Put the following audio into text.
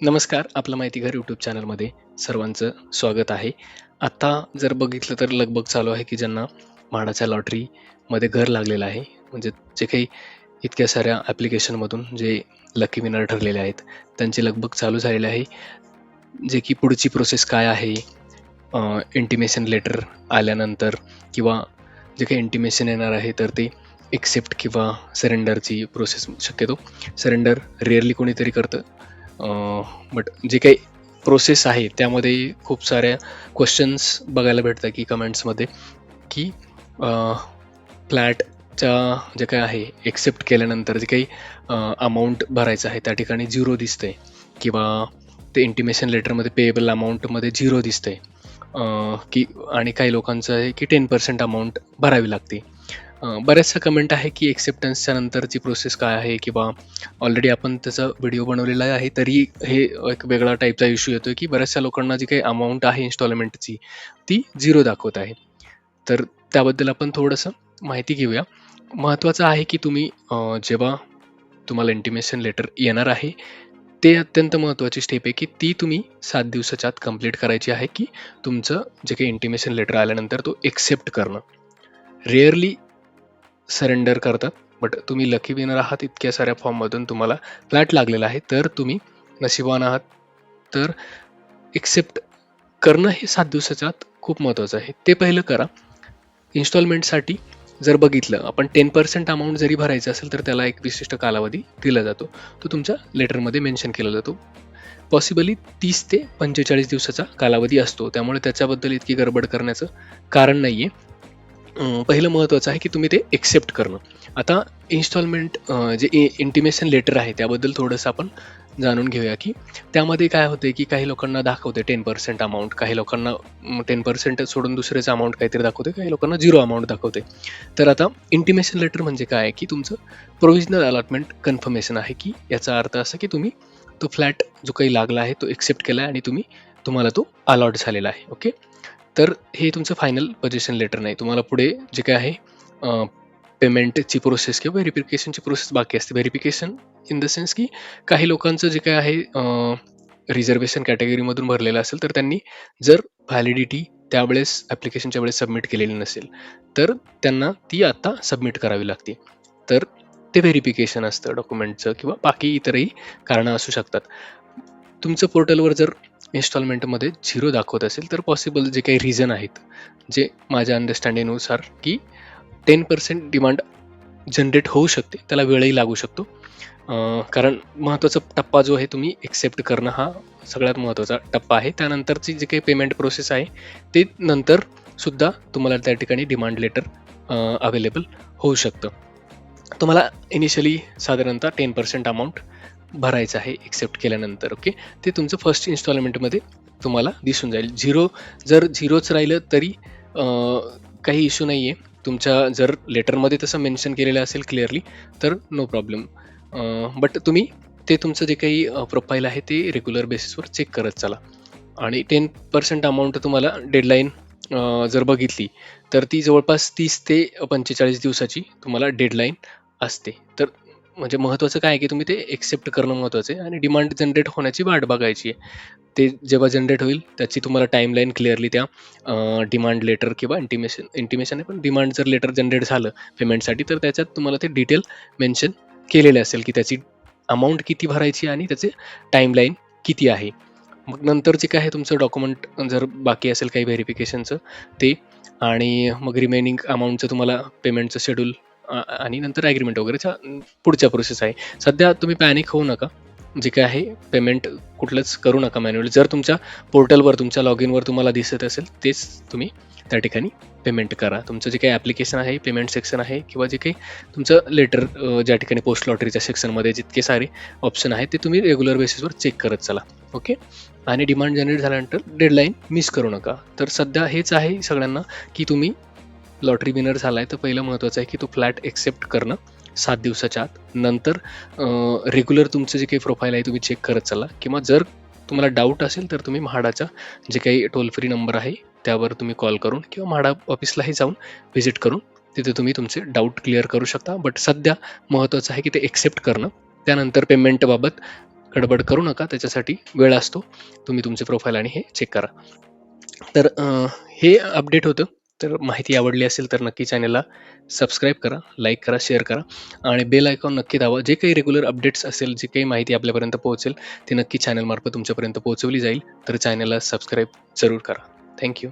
नमस्कार. आपलं माहिती घर यूट्यूब चॅनलमध्ये सर्वांचं स्वागत आहे. आता जर बघितलं तर लगबग चालू आहे, की ज्यांना म्हाडाच्या लॉटरीमध्ये घर लागलेलं आहे. म्हणजे जे काही इतक्या साऱ्या ॲप्लिकेशनमधून जे लकी विनर ठरलेले आहेत, त्यांची लगबग चालू झालेली आहे. जे की पुढची प्रोसेस काय आहे, इंटिमेशन लेटर आल्यानंतर किंवा जे काही इंटिमेशन येणार आहे, तर ते एक्सेप्ट किंवा सरेंडरची प्रोसेस शक्यतो सरेंडर रेअरली कोणीतरी करतं. बट जे काही प्रोसेस आहे त्यामध्ये खूप साऱ्या क्वेश्चन्स बघायला भेटतात की कमेंट्समध्ये की फ्लॅटच्या जे काही आहे एक्सेप्ट केल्यानंतर जे काही अमाऊंट भरायचं आहे त्या ठिकाणी झिरो दिसतंय किंवा ते इंटिमेशन लेटरमध्ये पेएबल अमाऊंटमध्ये झिरो दिसतंय की आणि काही लोकांचं आहे की 10% अमाऊंट भरावी लागते. बऱ्याचशा कमेंट आहे की एक्सेप्टन्सच्या नंतरची प्रोसेस काय आहे किंवा ऑलरेडी आपण त्याचा व्हिडिओ बनवलेला आहे तरी हे एक वेगळा टाईपचा इश्यू येतोय की बऱ्याचशा लोकांना जी काही अमाऊंट आहे इन्स्टॉलमेंटची ती झिरो दाखवत आहे. तर त्याबद्दल आपण थोडंसं माहिती घेऊया. महत्त्वाचं आहे की तुम्ही जेव्हा तुम्हाला इंटिमेशन लेटर येणार आहे ते अत्यंत महत्त्वाची स्टेप आहे की ती तुम्ही 7 दिवसाच्या आत कंप्लीट करायची आहे की तुमचं जे काही इंटिमेशन लेटर आल्यानंतर तो एक्सेप्ट करणं. रेअरली सरेंडर करतात. बट तुम्ही लकी विनर आहात इतक्या साऱ्या फॉर्ममधून तुम्हाला फ्लॅट लागलेला आहे. तर तुम्ही नशिबवान आहात. तर एक्सेप्ट करणं हे 7 दिवसाच्या आत खूप महत्त्वाचं आहे. ते पहिलं करा. इन्स्टॉलमेंटसाठी जर बघितलं आपण 10% अमाऊंट जरी भरायचं असेल तर त्याला एक विशिष्ट कालावधी दिला जातो. तो तुमच्या लेटरमध्ये मेन्शन केला जातो. पॉसिबली 30 ते 45 दिवसाचा कालावधी असतो. त्यामुळे त्याच्याबद्दल इतकी गडबड करण्याचं कारण नाहीये. पहिलं महत्त्वाचं आहे की तुम्ही ते एक्सेप्ट करणं. आता इन्स्टॉलमेंट जे इंटिमेशन लेटर आहे त्याबद्दल थोडंसं आपण जाणून घेऊया की त्यामध्ये काय होते की काही लोकांना दाखवते 10% अमाऊंट, काही लोकांना 10% सोडून दुसरेच अमाऊंट काहीतरी दाखवते, काही लोकांना 0 अमाऊंट दाखवते. तर आता इंटिमेशन लेटर म्हणजे काय आहे की तुमचं प्रोव्हिजनल अलॉटमेंट कन्फर्मेशन आहे की याचा अर्थ असा की तुम्ही तो फ्लॅट जो काही लागला आहे तो एक्सेप्ट केला आहे आणि तुम्हाला तो अलॉट झालेला आहे. ओके. तर हे तुमचं फायनल पोझिशन लेटर नाही. तुम्हाला पुढे जे काही आहे पेमेंटची प्रोसेस किंवा व्हेरिफिकेशनची प्रोसेस बाकी असते. व्हेरिफिकेशन इन द सेन्स की काही लोकांचं जे काही आहे रिझर्वेशन कॅटेगरीमधून भरलेलं असेल, तर त्यांनी जर व्हॅलिडिटी त्यावेळेस ॲप्लिकेशनच्या वेळेस सबमिट केलेली नसेल, तर त्यांना ती आता सबमिट करावी लागते. तर ते व्हेरिफिकेशन असतं डॉक्युमेंटचं किंवा बाकी इतरही कारणं असू शकतात. तुमचं पोर्टलवर जर इन्स्टॉलमेंटमध्ये 0 दाखवत असेल, तर पॉसिबल जे काही रिझन आहेत, जे माझ्या अंडरस्टँडिंगनुसार की 10% डिमांड जनरेट होऊ शकते. त्याला वेळही लागू शकतो. कारण महत्त्वाचा टप्पा जो आहे तुम्ही एक्सेप्ट करणं हा सगळ्यात महत्त्वाचा टप्पा आहे. त्यानंतरची जी काही पेमेंट प्रोसेस आहे, ते नंतर सुद्धा तुम्हाला त्या ठिकाणी डिमांड लेटर अवेलेबल होऊ शकतं. तुम्हाला इनिशियली साधारणतः 10% अमाऊंट भरायचं आहे एक्सेप्ट केल्यानंतर. ओके. ते तुमचं फर्स्ट इन्स्टॉलमेंटमध्ये तुम्हाला दिसून जाईल. जर झिरोच राहिलं तरी काही इश्यू नाही आहे. तुमच्या जर लेटरमध्ये तसं मेन्शन केलेलं असेल क्लिअरली तर नो प्रॉब्लेम. बट तुम्ही ते तुमचं जे काही प्रोफाईल आहे ते रेग्युलर बेसिसवर चेक करत चला. आणि 10% अमाऊंट तुम्हाला डेडलाईन जर बघितली तर ती जवळपास 30 ते 45 दिवसाची तुम्हाला डेडलाईन असते. तर म्हणजे महत्त्वाचं काय आहे की तुम्ही ते एक्सेप्ट करणं महत्त्वाचं आहे आणि डिमांड जनरेट होण्याची वाट बघायची आहे. ते जेव्हा जनरेट होईल त्याची तुम्हाला टाईमलाईन क्लिअरली त्या डिमांड लेटर किंवा इंटिमेशन आहे पण डिमांड जर लेटर जनरेट झालं पेमेंटसाठी तर त्याच्यात तुम्हाला ते डिटेल मेन्शन केलेले असेल की त्याची अमाऊंट किती भरायची आणि त्याचे टाईमलाईन किती आहे. मग नंतर जे काय आहे तुमचं डॉक्युमेंट जर बाकी असेल काही व्हेरिफिकेशनचं ते आणि मग रिमेनिंग अमाऊंटचं तुम्हाला पेमेंटचं शेड्यूल आणि नंतर ॲग्रीमेंट वगैरेच्या पुढच्या प्रोसेस आहे. सध्या तुम्ही पॅनिक होऊ नका. जे काय आहे पेमेंट कुठलंच करू नका मॅन्युअली. जर तुमच्या पोर्टलवर तुमच्या लॉग इनवर तुम्हाला दिसत असेल तेच तुम्ही त्या ठिकाणी पेमेंट करा. तुमचं जे काही ॲप्लिकेशन आहे, पेमेंट सेक्शन आहे किंवा जे काही तुमचं लेटर ज्या ठिकाणी पोस्ट लॉटरीच्या सेक्शनमध्ये जितके सारे ऑप्शन आहेत ते तुम्ही रेग्युलर बेसिसवर चेक करत चला. ओके. आणि डिमांड जनरेट झाल्यानंतर डेडलाईन मिस करू नका. तर सध्या हेच आहे सगळ्यांना की तुम्ही लॉटरी विनर झालाय तर पहिलं महत्त्वाचं आहे की तो फ्लॅट एक्सेप्ट करणं 7 दिवसाच्या आत. नंतर रेग्युलर तुमचं जे काही प्रोफाईल आहे तुम्ही चेक करत चला किंवा जर तुम्हाला डाऊट असेल तर तुम्ही म्हाडाचा जे काही टोल फ्री नंबर आहे त्यावर तुम्ही कॉल करून किंवा म्हाडा ऑफिसलाही जाऊन व्हिजिट करून तिथे तुम्ही तुमचे डाऊट क्लिअर करू शकता. बट सध्या महत्त्वाचं आहे की ते एक्सेप्ट करणं. त्यानंतर पेमेंटबाबत गडबड करू नका, त्याच्यासाठी वेळ असतो. तुम्ही तुमचे प्रोफाईल आणि हे चेक करा. तर हे अपडेट होतं. तर माहिती आवडली असेल तर नक्की चॅनलला सबस्क्राईब करा, लाईक करा, शेअर करा आणि बेल आयकॉन नक्की दाबा. जे काही रेग्युलर अपडेट्स असेल, जी काही माहिती आपल्यापर्यंत पोहोचेल, ती नक्की चॅनलमार्फत तुमच्यापर्यंत पोहोचवली जाईल. तर चॅनलला सबस्क्राईब जरूर करा. Thank you.